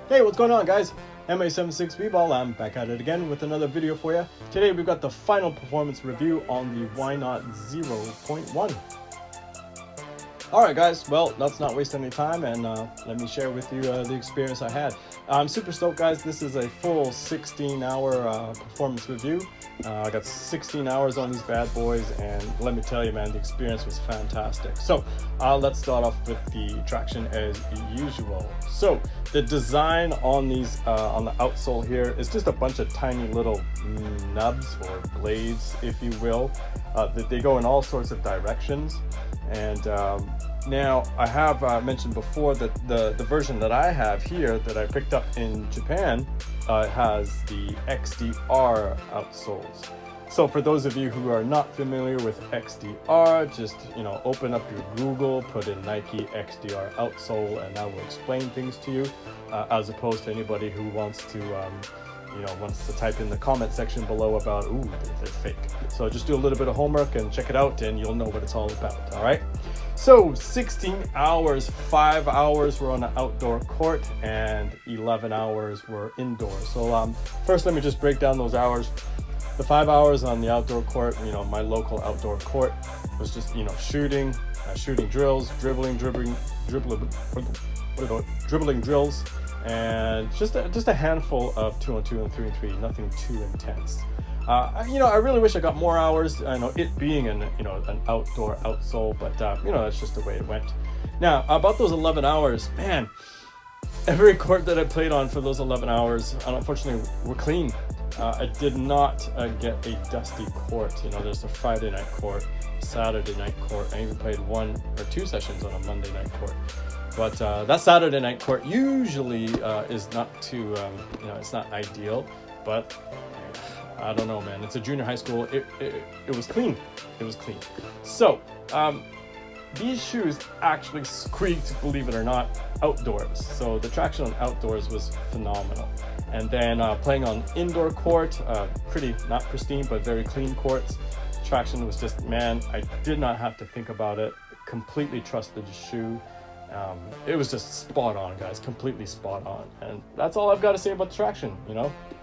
Hey, what's going on, guys? MA76B-Ball, I'm back at it again with another video for you. Today we've got the final performance review on the Zer0.1. Alright guys, well, let's not waste any time and let me share with you the experience I had. I'm super stoked, guys. This is a full 16-hour performance review. I got 16 hours on these bad boys, and let me tell you, man, the experience was fantastic. So let's start off with the traction as usual. So the design on these on the outsole here is just a bunch of tiny little nubs or blades, if you will, that they go in all sorts of directions. And now I have mentioned before that the version that I have here that I picked up in Japan has the XDR outsoles. So for those of you who are not familiar with XDR, just open up your Google, put in Nike XDR outsole, and that will explain things to you, as opposed to anybody who wants to wants to type in the comment section below about, ooh, they're fake. So just do a little bit of homework and check it out and you'll know what it's all about, all right? So 16 hours, 5 hours were on the outdoor court and 11 hours were indoors. So first let me just break down those hours. The 5 hours on the outdoor court, my local outdoor court, was just, shooting drills, dribbling drills, and just a handful of 2-on-2 and 3-on-3, nothing too intense. I really wish I got more hours. I know it being an outdoor outsole, but that's just the way it went. Now about those 11 hours, man, every court that I played on for those 11 hours, unfortunately, were clean. I did not get a dusty court. There's a Friday night court, Saturday night court. I even played 1 or 2 sessions on a Monday night court. But that Saturday night court usually is not too, it's not ideal. But I don't know, man. It's a junior high school. It was clean. It was clean. So these shoes actually squeaked, believe it or not, outdoors. So the traction on outdoors was phenomenal. And then playing on indoor court, pretty, not pristine, but very clean courts. Traction was just, man, I did not have to think about it. Completely trusted the shoe. It was just spot on, guys, completely spot on. And that's all I've got to say about the traction,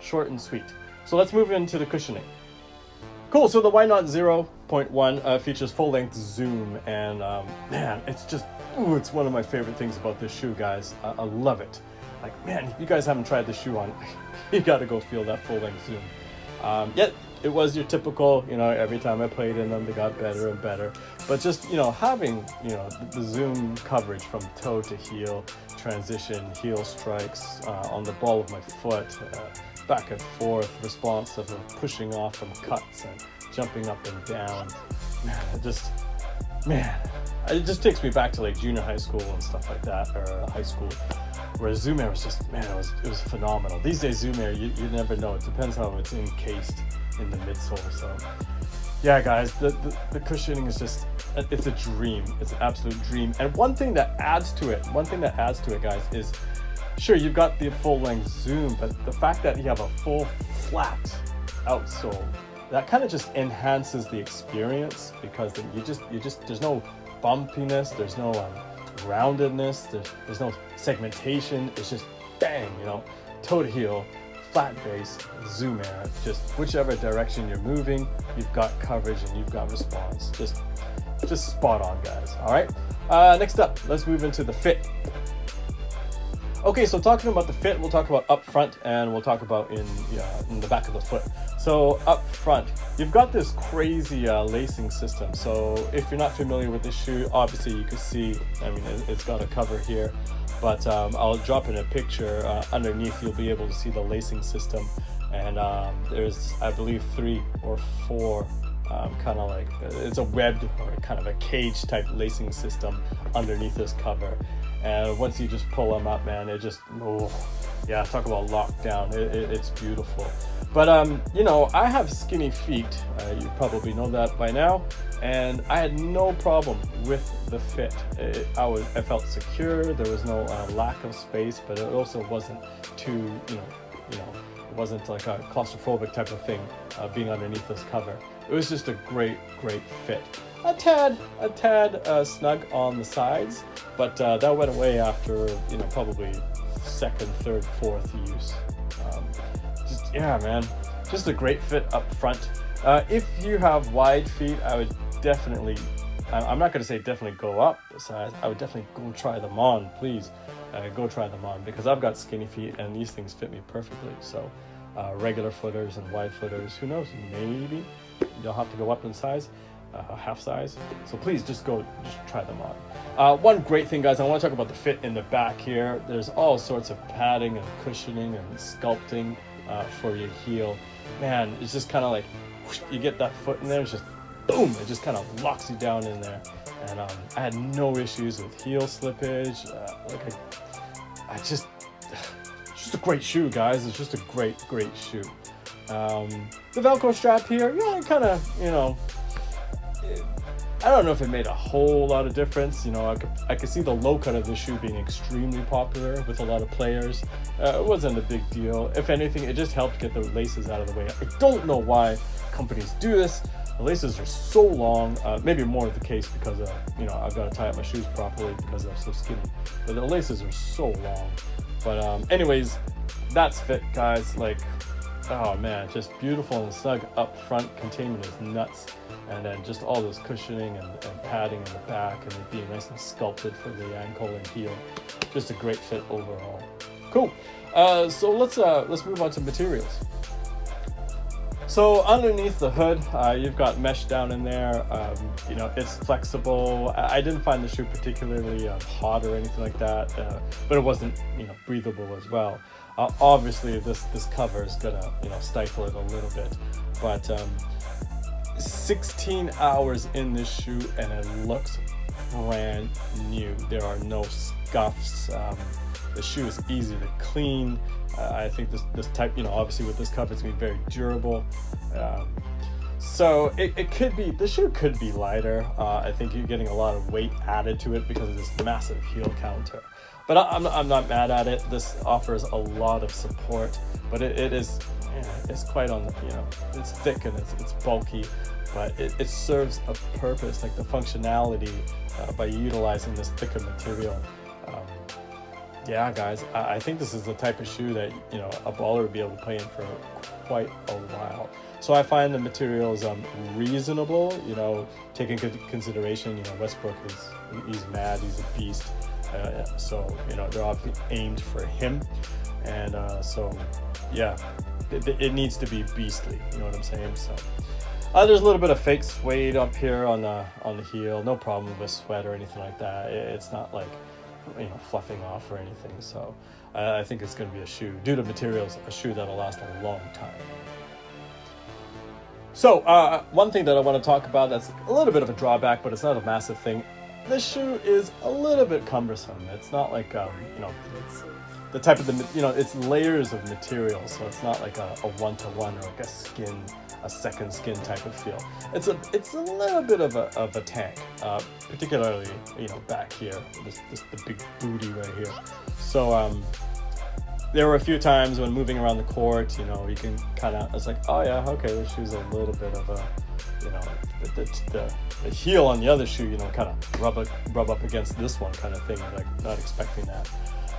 short and sweet. So let's move into the cushioning. Cool, so the Zer0.1 features full-length zoom, and man, it's just, it's one of my favorite things about this shoe, guys. I love it. Like, man, if you guys haven't tried this shoe on, you got to go feel that full-length zoom. Yet it was your typical, every time I played in them, they got better and better. But just, having, the zoom coverage from toe to heel, transition, heel strikes on the ball of my foot, back and forth, responsive of pushing off from cuts and jumping up and down. It just takes me back to like junior high school and stuff like that, or high school, where Zoom Air was just, man, it was phenomenal. These days, Zoom Air, you never know. It depends how it's encased in the midsole. So yeah, guys, the cushioning is just, it's a dream. It's an absolute dream. And one thing that adds to it, guys, is sure, you've got the full-length zoom, but the fact that you have a full flat outsole, that kind of just enhances the experience, because then you just there's no bumpiness, there's no roundedness, there's no segmentation. It's just bang, toe to heel, flat base, zoom air. Just whichever direction you're moving, you've got coverage and you've got response. Just spot on, guys. All right. Next up, let's move into the fit. Okay, so talking about the fit, we'll talk about up front and we'll talk about in the back of the foot. So up front, you've got this crazy lacing system. So if you're not familiar with this shoe, obviously you can see, it's got a cover here, but I'll drop in a picture underneath. You'll be able to see the lacing system, and there's, I believe, 3 or 4 kind of like, it's a webbed or kind of a cage type lacing system underneath this cover. And once you just pull them up, man, it just, yeah, talk about lockdown. It's beautiful. But I have skinny feet. You probably know that by now. And I had no problem with the fit. I felt secure. There was no lack of space, but it also wasn't too, it wasn't like a claustrophobic type of thing being underneath this cover. It was just a great fit. A tad snug on the sides, but that went away after probably second, third, fourth use. Yeah, man, just a great fit up front. If you have wide feet, I would definitely, I'm not going to say definitely go up the size. I would definitely go try them on, please. Go try them on, because I've got skinny feet and these things fit me perfectly. So regular footers and wide footers, who knows, maybe you'll have to go up in size, half size. So please just try them on. One great thing, guys, I want to talk about the fit in the back here. There's all sorts of padding and cushioning and sculpting for your heel. Man, it's just kind of like, whoosh, you get that foot in there, it's just boom, it just kind of locks you down in there. And I had no issues with heel slippage. Just a great shoe, guys. It's just a great shoe. The Velcro strap here, yeah, kind of, I don't know if it made a whole lot of difference. I could see the low cut of the shoe being extremely popular with a lot of players. It wasn't a big deal. If anything, it just helped get the laces out of the way. I don't know why companies do this. The laces are so long, maybe more of the case because I've got to tie up my shoes properly because I'm so skinny. But the laces are so long. But anyways, that's fit, guys. Like, oh man, just beautiful and snug up front. Containment is nuts. And then just all this cushioning and padding in the back, and it being nice and sculpted for the ankle and heel. Just a great fit overall. Cool. So let's move on to materials. So underneath the hood, you've got mesh down in there. It's flexible. I didn't find the shoe particularly hot or anything like that, but it wasn't breathable as well. Obviously, this cover is gonna stifle it a little bit, but 16 hours in this shoe and it looks brand new. There are no scuffs. The shoe is easy to clean. I think this type, obviously with this cover, it's gonna be very durable. So it could be, the shoe could be lighter. I think you're getting a lot of weight added to it because of this massive heel counter. But I'm not mad at it. This offers a lot of support, but it's quite on the, it's thick and it's bulky, but it serves a purpose, like the functionality by utilizing this thicker material. Yeah, guys, I think this is the type of shoe that a baller would be able to play in for quite a while. So I find the materials reasonable. Taking into consideration, Westbrook he's mad, he's a beast. So they're obviously aimed for him, and so yeah, it needs to be beastly. You know what I'm saying? So there's a little bit of fake suede up here on the heel. No problem with sweat or anything like that. It's not like fluffing off or anything. So I think it's going to be a shoe, due to materials, a shoe that'll last a long time. So one thing that I want to talk about that's a little bit of a drawback, but it's not a massive thing. This shoe is a little bit cumbersome. It's not like the type of it's layers of material, so it's not like a one-to-one or like a second skin type of feel. It's a little bit of a tank, particularly back here, the big booty right here. So there were a few times when moving around the court, you can kind of, it's like, oh yeah, okay, this shoe's a little bit of a, the heel on the other shoe, kind of rub up against this one kind of thing, like not expecting that.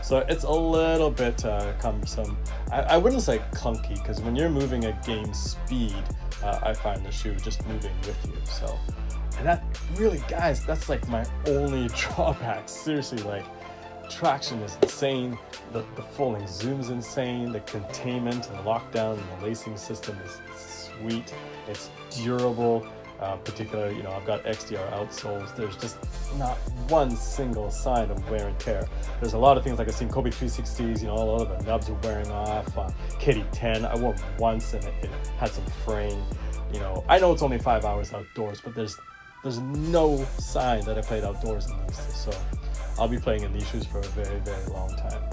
So it's a little bit cumbersome. I wouldn't say clunky, because when you're moving at game speed, I find the shoe just moving with you. So, and that really, guys, that's like my only drawback. Seriously, like, traction is insane. The folding zoom's insane. The containment and lockdown and the lacing system is sweet. It's durable. Particularly, I've got XDR outsoles. There's just not one single sign of wear and tear. There's a lot of things like I've seen Kobe 360s, a lot of the nubs are wearing off. KD10, I wore once and it had some fraying. I know it's only 5 hours outdoors, but there's no sign that I played outdoors in these. So I'll be playing in these shoes for a very, very long time.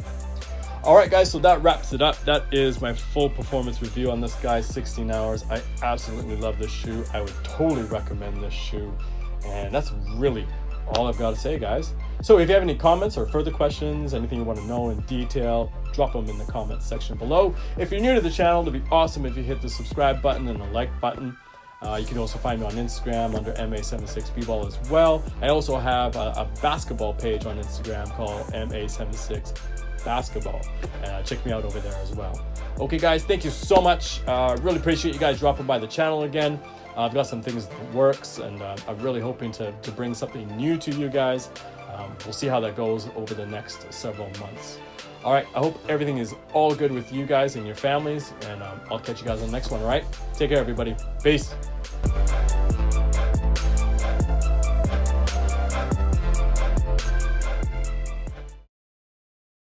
All right, guys, so that wraps it up. That is my full performance review on this guy, 16 hours. I absolutely love this shoe. I would totally recommend this shoe. And that's really all I've got to say, guys. So if you have any comments or further questions, anything you want to know in detail, drop them in the comments section below. If you're new to the channel, it'd be awesome if you hit the subscribe button and the like button. You can also find me on Instagram under MA76bball as well. I also have a basketball page on Instagram called MA76 basketball. Check me out over there as well. Okay, guys, thank you so much. Really appreciate you guys dropping by the channel again. I've got some things in the works, and I'm really hoping to bring something new to you guys. We'll see how that goes over the next several months. All right, I hope everything is all good with you guys and your families, and I'll catch you guys on the next one, all right? Take care, everybody. Peace.